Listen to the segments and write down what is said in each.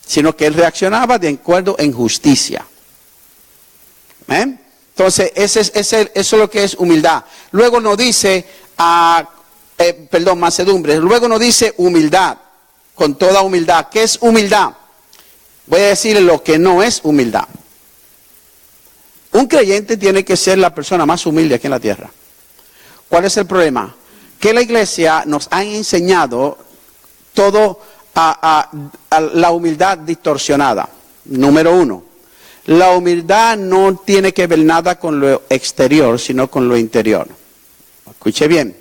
sino que él reaccionaba de acuerdo en justicia. ¿Eh? Entonces, eso es lo que es humildad. Luego nos dice, mansedumbre. Luego nos dice humildad, con toda humildad. ¿Qué es humildad? Voy a decirle lo que no es humildad. Un creyente tiene que ser la persona más humilde aquí en la tierra. ¿Cuál es el problema? Que la iglesia nos ha enseñado todo a la humildad distorsionada. Número uno, la humildad no tiene que ver nada con lo exterior, sino con lo interior. Escuche bien,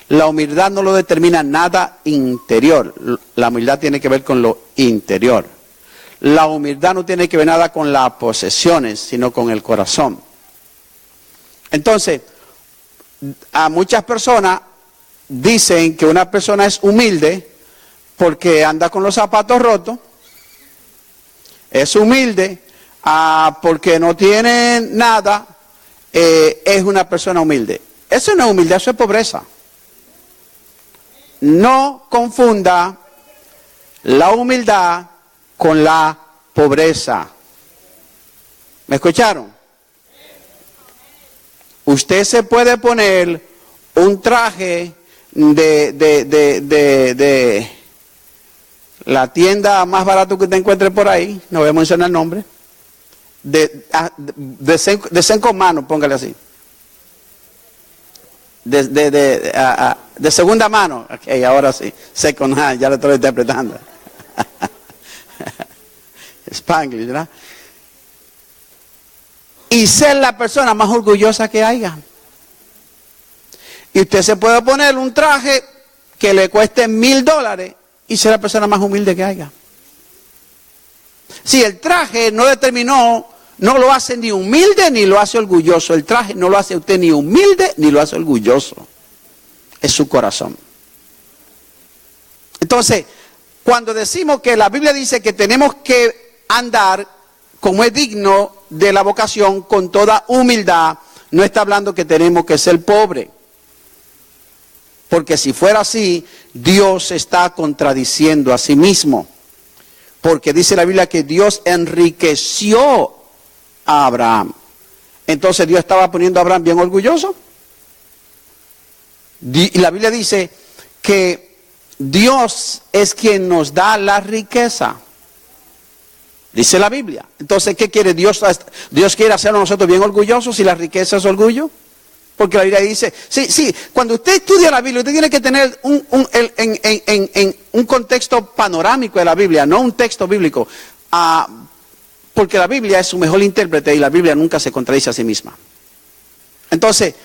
la humildad no lo determina nada interior, la humildad tiene que ver con lo interior. La humildad no tiene que ver nada con las posesiones, sino con el corazón. Entonces, a muchas personas dicen que una persona es humilde porque anda con los zapatos rotos, es humilde porque no tiene nada, es una persona humilde. Eso no es humildad, eso es pobreza. No confunda la humildad con la pobreza. ¿Me escucharon? Usted se puede poner un traje de la tienda más barato que te encuentre por ahí, no voy a mencionar el nombre, de cinco manos, póngale así. De segunda mano. Ok, ahora sí. Second hand, ya lo estoy interpretando. Spanglish, ¿verdad? Y ser la persona más orgullosa que haya. Y usted se puede poner un traje que le cueste $1,000 y ser la persona más humilde que haya. Si el traje no determinó, no lo hace ni humilde ni lo hace orgulloso. El traje no lo hace usted ni humilde ni lo hace orgulloso. Es su corazón. Entonces, cuando decimos que la Biblia dice que tenemos que andar como es digno de la vocación con toda humildad, no está hablando que tenemos que ser pobres. Porque si fuera así, Dios está contradiciendo a sí mismo. Porque dice la Biblia que Dios enriqueció a Abraham. Entonces Dios estaba poniendo a Abraham bien orgulloso. Y la Biblia dice que Dios es quien nos da la riqueza. Dice la Biblia. Entonces, ¿qué quiere Dios? Dios quiere hacernos nosotros bien orgullosos y la riqueza es orgullo. Porque la Biblia dice, sí, cuando usted estudia la Biblia, usted tiene que tener un contexto panorámico de la Biblia, no un texto bíblico. Porque la Biblia es su mejor intérprete y la Biblia nunca se contradice a sí misma. Entonces,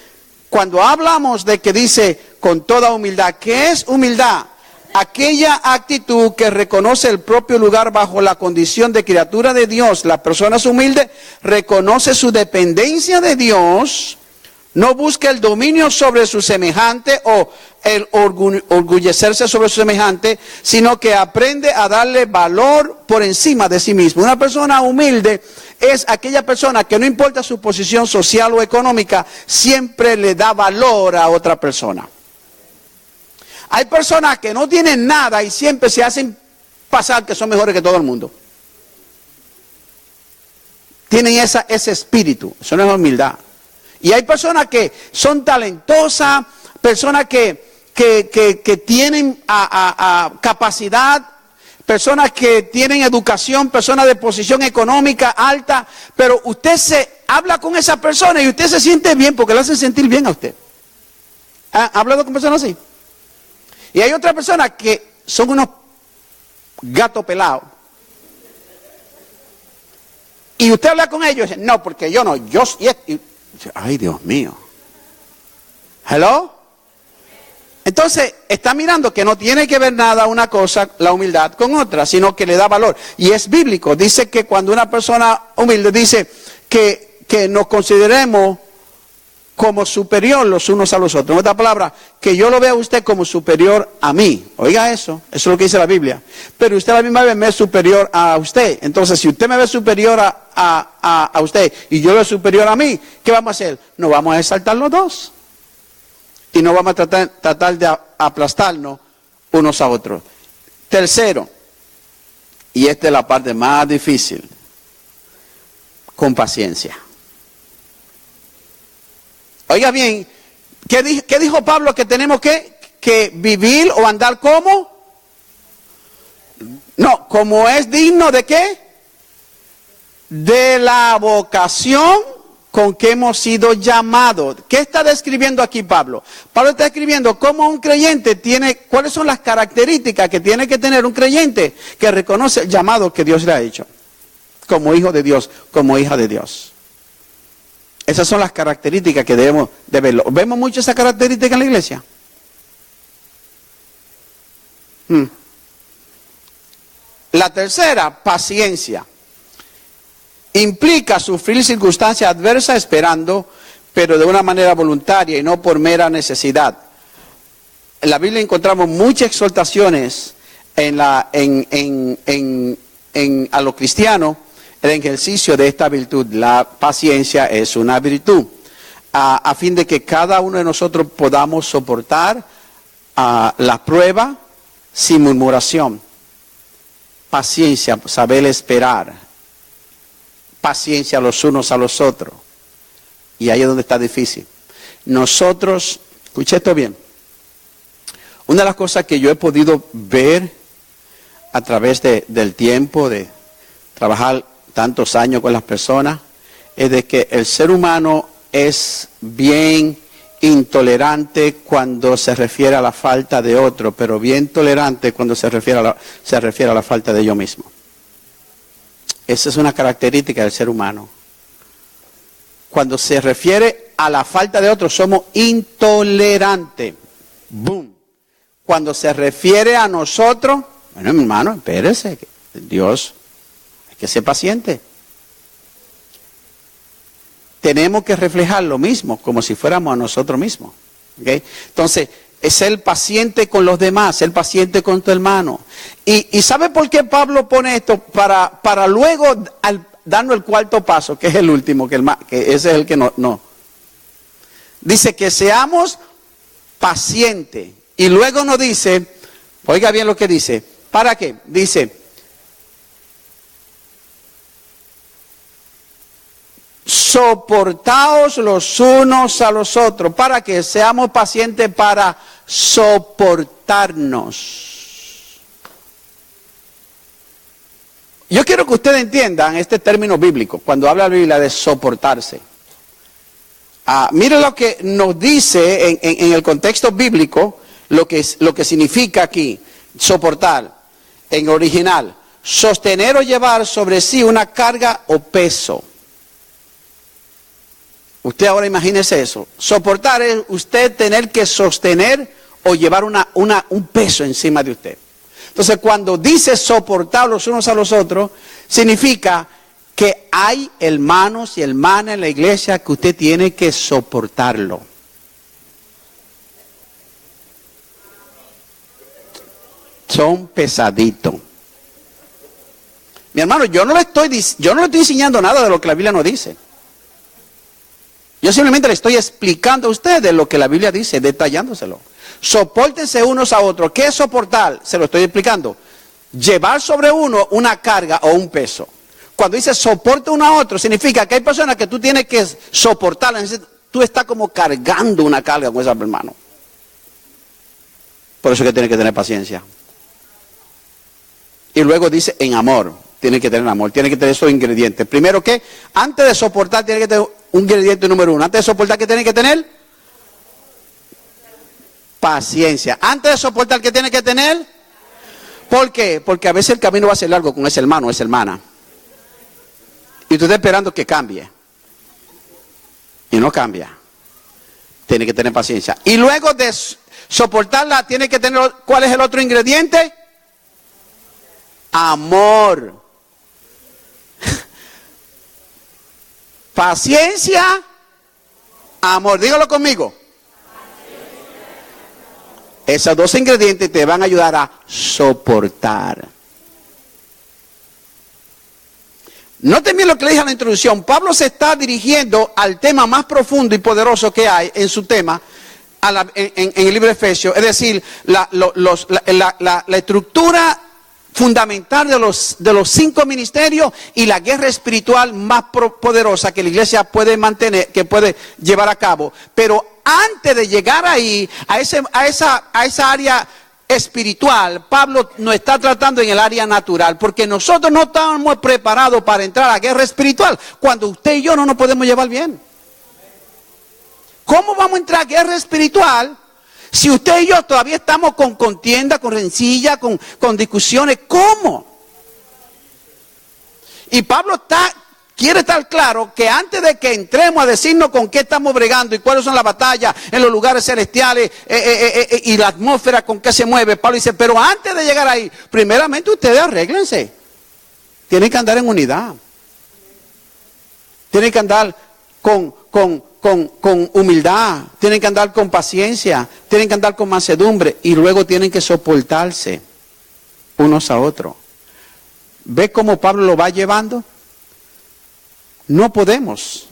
cuando hablamos de que dice con toda humildad, ¿qué es humildad? Aquella actitud que reconoce el propio lugar bajo la condición de criatura de Dios. La persona es humilde, reconoce su dependencia de Dios, no busca el dominio sobre su semejante o el orgullecerse sobre su semejante, sino que aprende a darle valor por encima de sí mismo. Una persona humilde es aquella persona que no importa su posición social o económica, siempre le da valor a otra persona. Hay personas que no tienen nada y siempre se hacen pasar que son mejores que todo el mundo. Tienen ese espíritu, eso no es humildad. Y hay personas que son talentosas, personas que tienen capacidad, personas que tienen educación, personas de posición económica alta, pero usted se habla con esa persona y usted se siente bien porque le hacen sentir bien a usted. ¿Ha hablado con personas así? Y hay otras personas que son unos gatos pelados. Y usted habla con ellos y dice, no, porque yo no, yo... Ay, Dios mío. ¿Hello? Entonces, está mirando que no tiene que ver nada una cosa, la humildad, con otra, sino que le da valor. Y es bíblico. Dice que cuando una persona humilde dice que nos consideremos como superior los unos a los otros. En otra palabra, que yo lo vea a usted como superior a mí. Oiga eso es lo que dice la Biblia. Pero usted a la misma vez me es superior a usted. Entonces, si usted me ve superior a usted y yo lo veo superior a mí, ¿qué vamos a hacer? Nos vamos a exaltar los dos. Y no vamos a tratar de aplastarnos unos a otros. Tercero, Y esta es la parte más difícil. Con paciencia. Oiga bien, ¿qué dijo Pablo? Que tenemos que vivir o andar como. No, como es digno de qué? De la vocación con que hemos sido llamados. ¿Qué está describiendo aquí Pablo? Pablo está describiendo cómo un creyente tiene, cuáles son las características que tiene que tener un creyente que reconoce el llamado que Dios le ha hecho. Como hijo de Dios, como hija de Dios. Esas son las características que debemos de verlo. ¿Vemos mucho esa característica en la iglesia? La tercera, paciencia. Implica sufrir circunstancias adversas esperando, pero de una manera voluntaria y no por mera necesidad. En la Biblia encontramos muchas exhortaciones a los cristianos el ejercicio de esta virtud. La paciencia es una virtud, a fin de que cada uno de nosotros podamos soportar la prueba sin murmuración. Paciencia, saber esperar. Paciencia los unos a los otros. Y ahí es donde está difícil. Nosotros, escuche esto bien. Una de las cosas que yo he podido ver a través del tiempo, de trabajar tantos años con las personas, es de que el ser humano es bien intolerante cuando se refiere a la falta de otro, pero bien tolerante cuando se refiere a la falta de yo mismo. Esa es una característica del ser humano. Cuando se refiere a la falta de otro, somos intolerantes. ¡Boom! Cuando se refiere a nosotros, bueno, mi hermano, espérese, Dios, hay que ser paciente. Tenemos que reflejar lo mismo, como si fuéramos a nosotros mismos. ¿Okay? Entonces, es ser paciente con los demás, ser paciente con tu hermano. Y ¿sabe por qué Pablo pone esto? Para luego darnos el cuarto paso, que es el último, que ese es el que no. Dice que seamos pacientes. Y luego nos dice, oiga bien lo que dice, ¿para qué? Dice, soportaos los unos a los otros, para que seamos pacientes para soportarnos. Yo quiero que ustedes entiendan este término bíblico, cuando habla la Biblia de soportarse. Mire lo que nos dice en el contexto bíblico, lo que significa aquí, soportar, en original, sostener o llevar sobre sí una carga o peso. Usted ahora imagínese eso. Soportar es usted tener que sostener o llevar un peso encima de usted. Entonces, cuando dice soportar los unos a los otros, significa que hay hermanos y hermanas en la iglesia que usted tiene que soportarlo. Son pesaditos. Mi hermano, yo no le estoy enseñando nada de lo que la Biblia nos dice. Yo simplemente le estoy explicando a ustedes lo que la Biblia dice, detallándoselo. Sopórtense unos a otros. ¿Qué es soportar? Se lo estoy explicando. Llevar sobre uno una carga o un peso. Cuando dice soporte uno a otro, significa que hay personas que tú tienes que soportarlas. Tú estás como cargando una carga con esa hermano. Por eso es que tienes que tener paciencia. Y luego dice en amor. Tiene que tener amor, tiene que tener esos ingredientes. Primero que, antes de soportar, tiene que tener un ingrediente número uno. Antes de soportar, ¿qué tiene que tener? Paciencia. Antes de soportar, ¿qué tiene que tener? ¿Por qué? Porque a veces el camino va a ser largo con ese hermano o esa hermana. Y tú estás esperando que cambie. Y no cambia. Tiene que tener paciencia. Y luego de soportarla, tiene que tener, ¿cuál es el otro ingrediente? Amor. Paciencia, amor. Dígalo conmigo. Esos dos ingredientes te van a ayudar a soportar. Noten bien lo que le dije en la introducción. Pablo se está dirigiendo al tema más profundo y poderoso que hay en su tema, en el libro de Efesios. Es decir, la estructura fundamental de los 5 ministerios y la guerra espiritual más poderosa que la iglesia puede mantener, que puede llevar a cabo. Pero antes de llegar ahí, a esa área espiritual, Pablo nos está tratando en el área natural, porque nosotros no estamos preparados para entrar a la guerra espiritual cuando usted y yo no nos podemos llevar bien. ¿Cómo vamos a entrar a guerra espiritual si usted y yo todavía estamos con contienda, con rencilla, con discusiones? ¿Cómo? Y Pablo quiere estar claro que antes de que entremos a decirnos con qué estamos bregando y cuáles son las batallas en los lugares celestiales y la atmósfera con qué se mueve, Pablo dice, pero antes de llegar ahí, primeramente ustedes arréglense. Tienen que andar en unidad. Tienen que andar con humildad, tienen que andar con paciencia, tienen que andar con mansedumbre y luego tienen que soportarse unos a otros. ¿Ve cómo Pablo lo va llevando? No podemos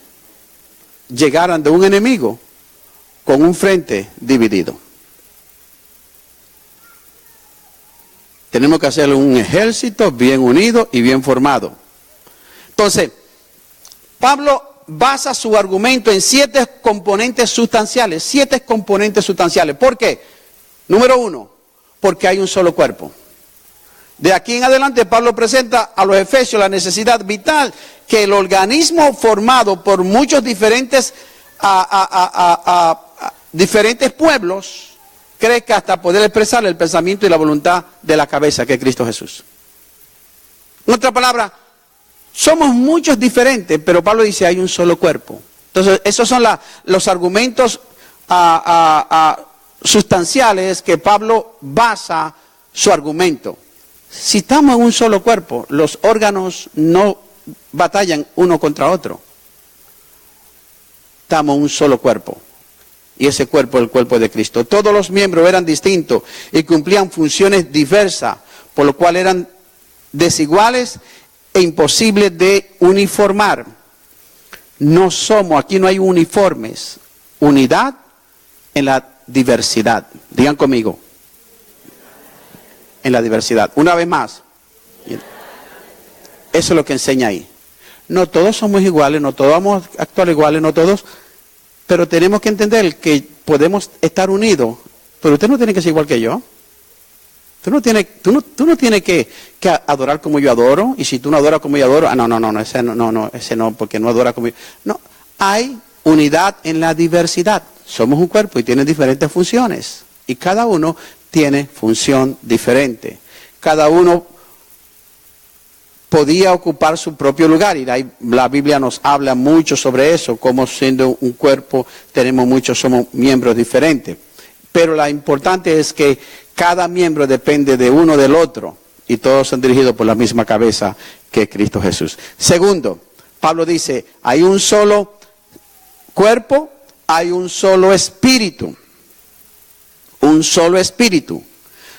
llegar ante un enemigo con un frente dividido. Tenemos que hacer un ejército bien unido y bien formado. Entonces, Pablo basa su argumento en 7 componentes sustanciales. 7 componentes sustanciales. ¿Por qué? Número 1, porque hay un solo cuerpo. De aquí en adelante Pablo presenta a los efesios la necesidad vital que el organismo formado por muchos diferentes pueblos crezca hasta poder expresar el pensamiento y la voluntad de la cabeza, que es Cristo Jesús. En otra palabra, somos muchos diferentes, pero Pablo dice hay un solo cuerpo. Entonces, esos son los argumentos sustanciales que Pablo basa su argumento. Si estamos en un solo cuerpo, los órganos no batallan uno contra otro. Estamos en un solo cuerpo. Y ese cuerpo es el cuerpo de Cristo. Todos los miembros eran distintos y cumplían funciones diversas, por lo cual eran desiguales e imposibles de uniformar. Aquí no hay uniformes. Unidad en la diversidad. Digan conmigo. En la diversidad. Una vez más. Eso es lo que enseña ahí. No todos somos iguales, no todos vamos a actuar iguales, no todos. Pero tenemos que entender que podemos estar unidos. Pero usted no tiene que ser igual que yo. Tú no tienes que adorar como yo adoro. Y si tú no adoras como yo adoro, ese no, porque no adora como yo. No, hay unidad en la diversidad. Somos un cuerpo y tiene diferentes funciones. Y cada uno tiene función diferente. Cada uno podía ocupar su propio lugar. Y la Biblia nos habla mucho sobre eso, como siendo un cuerpo somos miembros diferentes. Pero lo importante es que cada miembro depende de uno del otro y todos son dirigidos por la misma cabeza que es Cristo Jesús. Segundo, Pablo dice, hay un solo cuerpo, hay un solo espíritu. Un solo espíritu.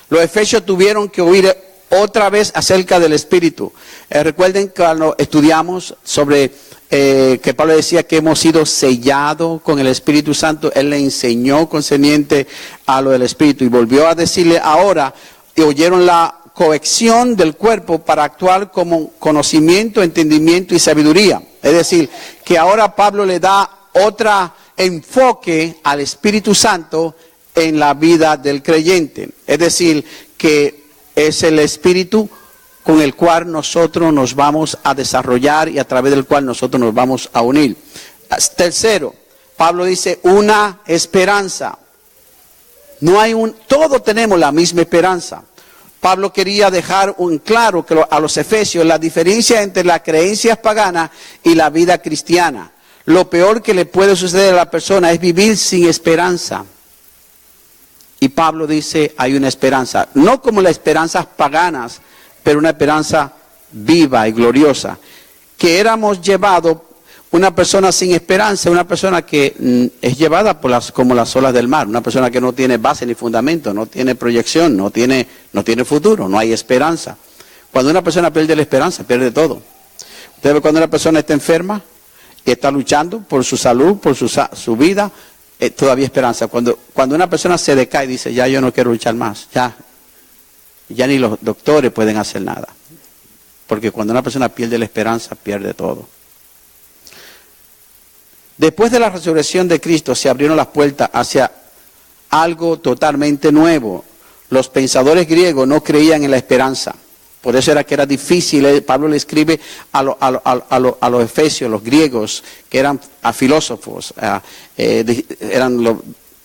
Los efesios tuvieron que oír otra vez acerca del espíritu. Recuerden cuando estudiamos sobre que Pablo decía que hemos sido sellados con el Espíritu Santo. Él le enseñó concerniente a lo del espíritu y volvió a decirle ahora, y oyeron la cohesión del cuerpo para actuar como conocimiento, entendimiento y sabiduría. Es decir, que ahora Pablo le da otro enfoque al Espíritu Santo en la vida del creyente. Es decir, que es el Espíritu con el cual nosotros nos vamos a desarrollar y a través del cual nosotros nos vamos a unir. Tercero, Pablo dice una esperanza. Todos tenemos la misma esperanza. Pablo quería dejar claro a los efesios la diferencia entre las creencias paganas y la vida cristiana. Lo peor que le puede suceder a la persona es vivir sin esperanza. Y Pablo dice, hay una esperanza, no como las esperanzas paganas, pero una esperanza viva y gloriosa. Que éramos llevados, una persona sin esperanza, una persona que es llevada como las olas del mar, una persona que no tiene base ni fundamento, no tiene proyección, no tiene futuro, no hay esperanza. Cuando una persona pierde la esperanza, pierde todo. Usted ve cuando una persona está enferma y está luchando por su salud, por su vida, todavía esperanza. Cuando una persona se decae y dice, ya yo no quiero luchar más, ya ya ni los doctores pueden hacer nada. Porque cuando una persona pierde la esperanza, pierde todo. Después de la resurrección de Cristo se abrieron las puertas hacia algo totalmente nuevo. Los pensadores griegos no creían en la esperanza. Por eso era que era difícil. Pablo le escribe a los efesios, los griegos, que eran filósofos, eran los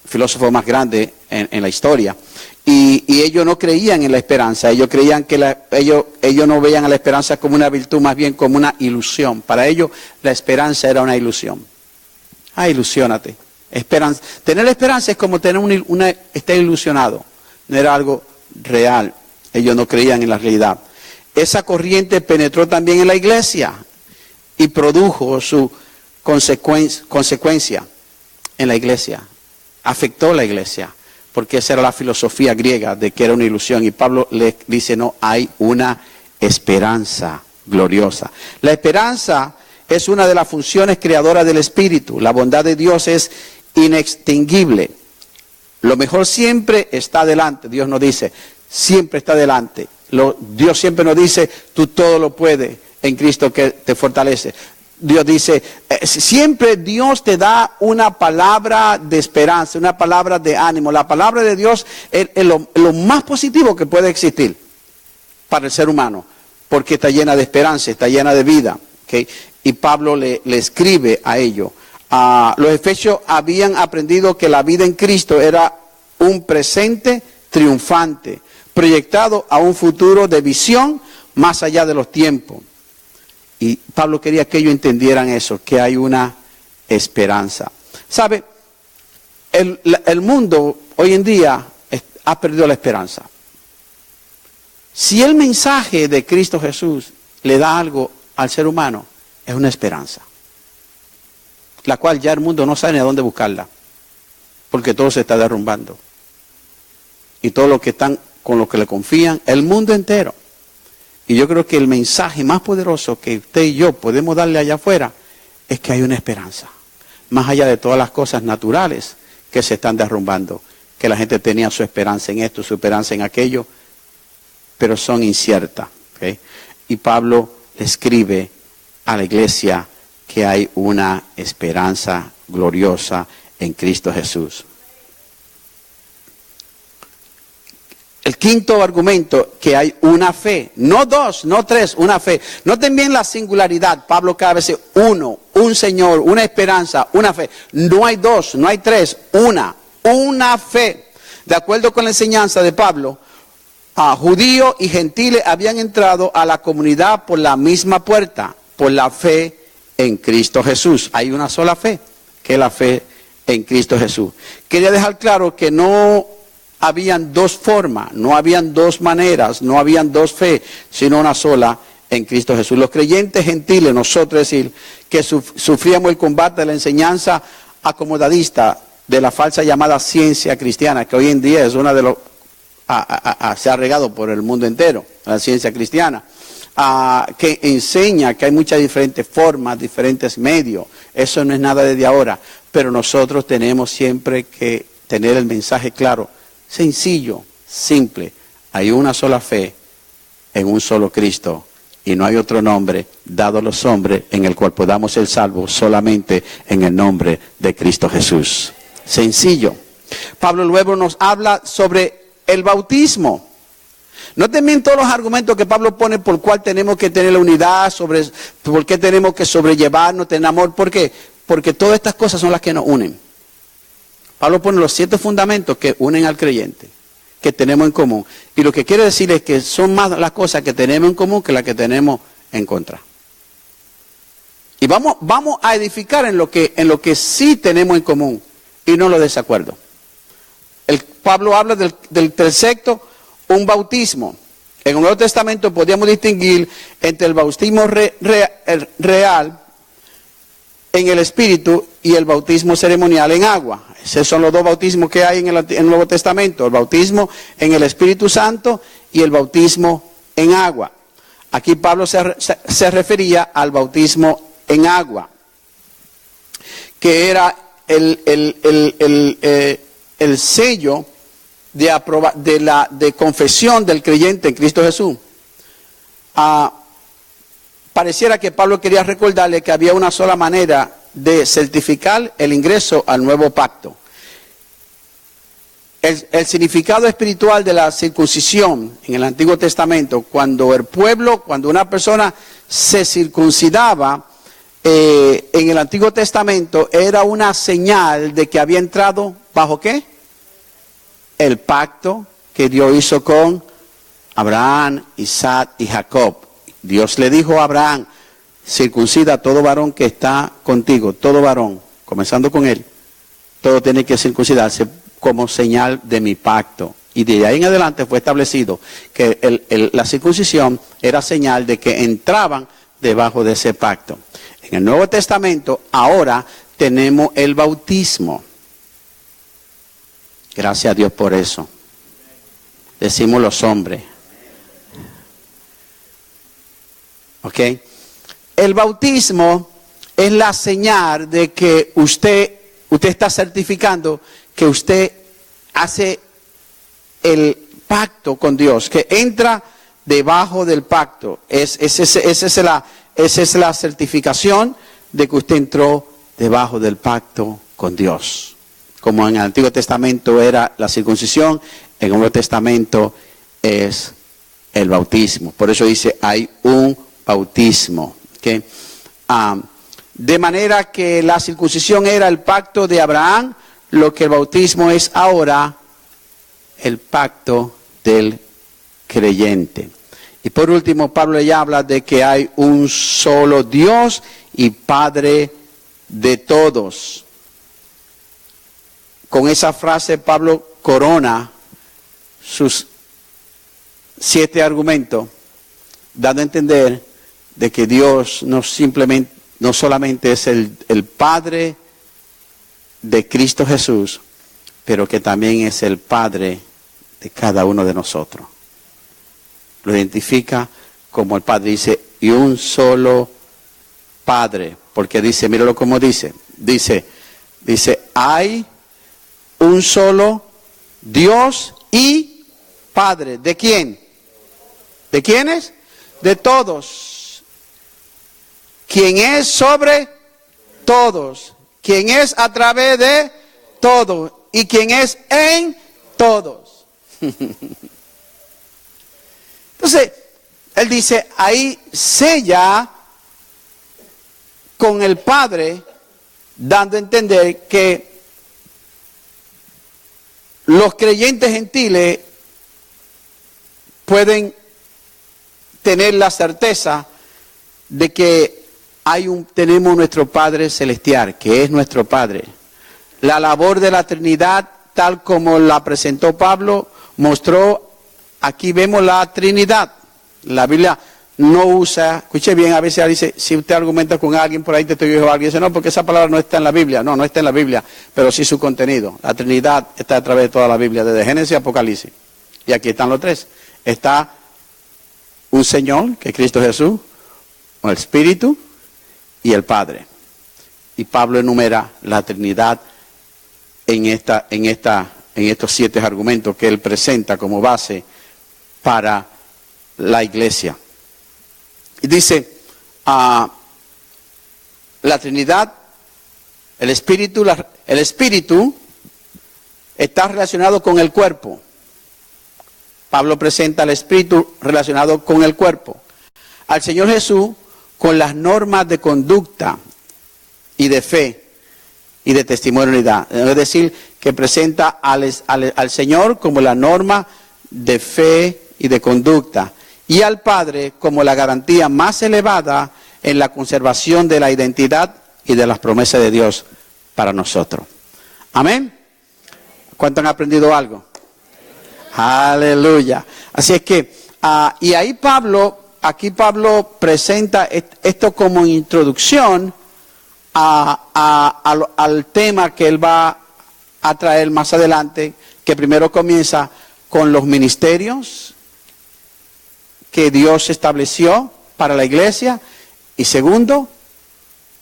filósofos más grandes en la historia. Y ellos no creían en la esperanza. Ellos creían que ellos no veían a la esperanza como una virtud, más bien como una ilusión. Para ellos la esperanza era una ilusión. Ilusiónate. Tener esperanza es como tener estar ilusionado. No era algo real. Ellos no creían en la realidad. Esa corriente penetró también en la iglesia y produjo su consecuencia en la iglesia. Afectó la iglesia, porque esa era la filosofía griega de que era una ilusión. Y Pablo le dice, no, hay una esperanza gloriosa. La esperanza es una de las funciones creadoras del Espíritu. La bondad de Dios es inextinguible. Lo mejor siempre está delante. Dios nos dice, siempre está delante. Dios siempre nos dice, tú todo lo puedes en Cristo que te fortalece. Dios dice, siempre Dios te da una palabra de esperanza, una palabra de ánimo. La palabra de Dios es lo más positivo que puede existir para el ser humano, porque está llena de esperanza, está llena de vida. ¿Okay? Y Pablo le escribe a ello. Los efesios habían aprendido que la vida en Cristo era un presente triunfante, proyectado a un futuro de visión más allá de los tiempos. Y Pablo quería que ellos entendieran eso, que hay una esperanza. ¿Sabe? El mundo hoy en día ha perdido la esperanza. Si el mensaje de Cristo Jesús le da algo al ser humano, es una esperanza, la cual ya el mundo no sabe ni a dónde buscarla, porque todo se está derrumbando. Y todos los que están con los que le confían, el mundo entero. Y yo creo que el mensaje más poderoso que usted y yo podemos darle allá afuera es que hay una esperanza, más allá de todas las cosas naturales que se están derrumbando, que la gente tenía su esperanza en esto, su esperanza en aquello, pero son inciertas. ¿Okay? Y Pablo le escribe a la iglesia que hay una esperanza gloriosa en Cristo Jesús. El quinto argumento, que hay una fe, no dos, no tres, una fe. Noten bien la singularidad. Pablo cada vez dice uno, un Señor, una esperanza, una fe. No hay dos, no hay tres, una fe. De acuerdo con la enseñanza de Pablo, judíos y gentiles habían entrado a la comunidad por la misma puerta, por la fe en Cristo Jesús. Hay una sola fe, que es la fe en Cristo Jesús. Quería dejar claro que no habían dos formas, no habían dos maneras, no habían dos fe, sino una sola en Cristo Jesús. Los creyentes gentiles, nosotros decir, que sufríamos el combate de la enseñanza acomodadista de la falsa llamada ciencia cristiana, que hoy en día es una de los, se ha regado por el mundo entero, la ciencia cristiana, que enseña que hay muchas diferentes formas, diferentes medios. Eso no es nada desde ahora, pero nosotros tenemos siempre que tener el mensaje claro. Sencillo, simple. Hay una sola fe en un solo Cristo y no hay otro nombre dado a los hombres en el cual podamos ser salvos, solamente en el nombre de Cristo Jesús. Sencillo. Pablo luego nos habla sobre el bautismo. Noten bien todos los argumentos que Pablo pone por cuál tenemos que tener la unidad, sobre por qué tenemos que sobrellevarnos, tener amor. ¿Por qué? Porque todas estas cosas son las que nos unen. Pablo pone los 7 fundamentos que unen al creyente, que tenemos en común. Y lo que quiere decir es que son más las cosas que tenemos en común que las que tenemos en contra. Y vamos a edificar en lo que sí tenemos en común y no los desacuerdos. Pablo habla del tercero, un bautismo. En el Nuevo Testamento podríamos distinguir entre el bautismo real en el Espíritu y el bautismo ceremonial en agua. Esos son los dos bautismos que hay en el Nuevo Testamento. El bautismo en el Espíritu Santo y el bautismo en agua. Aquí Pablo se refería al bautismo en agua, que era el sello de confesión del creyente en Cristo Jesús, pareciera que Pablo quería recordarle que había una sola manera de certificar el ingreso al nuevo pacto. El significado espiritual de la circuncisión en el Antiguo Testamento, cuando una persona se circuncidaba en el Antiguo Testamento, era una señal de que había entrado ¿bajo qué? El pacto que Dios hizo con Abraham, Isaac y Jacob. Dios le dijo a Abraham: circuncida a todo varón que está contigo, todo varón, comenzando con él, todo tiene que circuncidarse como señal de mi pacto. Y de ahí en adelante fue establecido que la circuncisión era señal de que entraban debajo de ese pacto. En el Nuevo Testamento ahora tenemos el bautismo. Gracias a Dios por eso. Decimos los hombres. ¿Ok? El bautismo es la señal de que usted está certificando que usted hace el pacto con Dios, que entra debajo del pacto. Esa es la certificación de que usted entró debajo del pacto con Dios. Como en el Antiguo Testamento era la circuncisión, en el Nuevo Testamento es el bautismo. Por eso dice, hay un bautismo. ¿Okay? De manera que la circuncisión era el pacto de Abraham, lo que el bautismo es ahora el pacto del creyente. Y por último, Pablo ya habla de que hay un solo Dios y Padre de todos. Con esa frase Pablo corona sus 7 argumentos, dando a entender de que Dios no solamente es el Padre de Cristo Jesús, pero que también es el Padre de cada uno de nosotros. Lo identifica como el Padre, dice, y un solo Padre, porque dice, míralo como dice, hay un solo Dios y Padre. ¿De quién? ¿De quiénes? De todos. ¿Quién es sobre todos? ¿Quién es a través de todos? ¿Y quién es en todos? Entonces, él dice, ahí sella con el Padre, dando a entender que los creyentes gentiles pueden tener la certeza de que tenemos nuestro Padre Celestial, que es nuestro Padre. La labor de la Trinidad, tal como la presentó Pablo, mostró, aquí vemos la Trinidad. La Biblia no usa, escuche bien, a veces dice, si usted argumenta con alguien, por ahí te estoy diciendo, alguien dice, no, porque esa palabra no está en la Biblia. No está en la Biblia, pero sí su contenido. La Trinidad está a través de toda la Biblia, desde Génesis a Apocalipsis. Y aquí están los 3. Está un Señor, que es Cristo Jesús, el Espíritu y el Padre. Y Pablo enumera la Trinidad en estos 7 argumentos que él presenta como base para la iglesia. Y dice, la Trinidad, el Espíritu está relacionado con el cuerpo. Pablo presenta al Espíritu relacionado con el cuerpo. Al Señor Jesús con las normas de conducta y de fe y de testimonio de unidad. Es decir, que presenta al Señor como la norma de fe y de conducta, y al Padre como la garantía más elevada en la conservación de la identidad y de las promesas de Dios para nosotros. Amén. ¿Cuántos han aprendido algo? Aleluya. Así es que, y ahí Pablo presenta esto como introducción al tema que él va a traer más adelante, que primero comienza con los ministerios que Dios estableció para la iglesia, y segundo,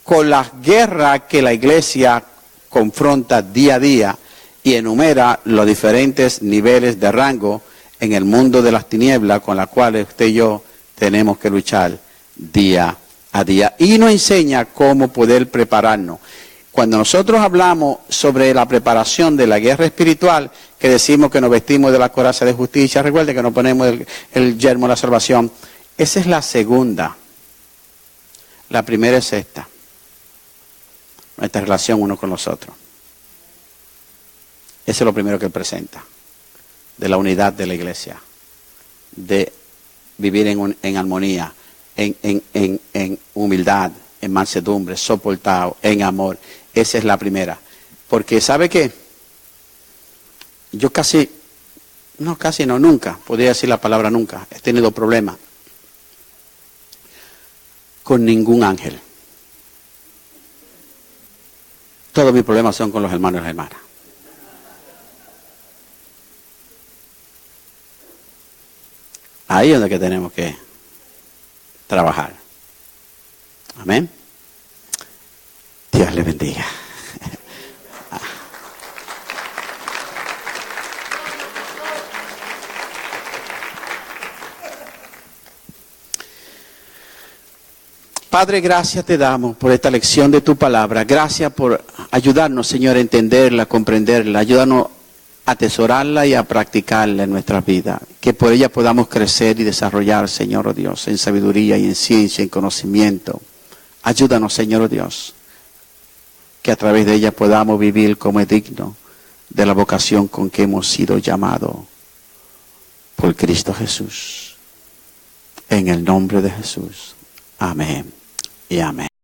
con las guerras que la iglesia confronta día a día y enumera los diferentes niveles de rango en el mundo de las tinieblas con las cuales usted y yo tenemos que luchar día a día. Y nos enseña cómo poder prepararnos. Cuando nosotros hablamos sobre la preparación de la guerra espiritual, que decimos que nos vestimos de la coraza de justicia, recuerde que nos ponemos el yelmo de la salvación, esa es la segunda. La primera es esta, nuestra relación uno con los otros. Eso es lo primero que él presenta, de la unidad de la iglesia, de vivir en armonía, en humildad, en mansedumbre, soportado, en amor. Esa es la primera. Porque ¿sabe qué? Yo nunca, podría decir la palabra nunca, he tenido problemas con ningún ángel. Todos mis problemas son con los hermanos y las hermanas. Ahí es donde que tenemos que trabajar. Amén. Dios le bendiga. Padre, gracias te damos por esta lección de tu palabra. Gracias por ayudarnos, Señor, a entenderla, a comprenderla. Ayúdanos a atesorarla y a practicarla en nuestras vidas. Que por ella podamos crecer y desarrollar, Señor, oh Dios, en sabiduría y en ciencia, en conocimiento. Ayúdanos, Señor, oh Dios, que a través de ella podamos vivir como es digno de la vocación con que hemos sido llamados por Cristo Jesús. En el nombre de Jesús. Amén y amén.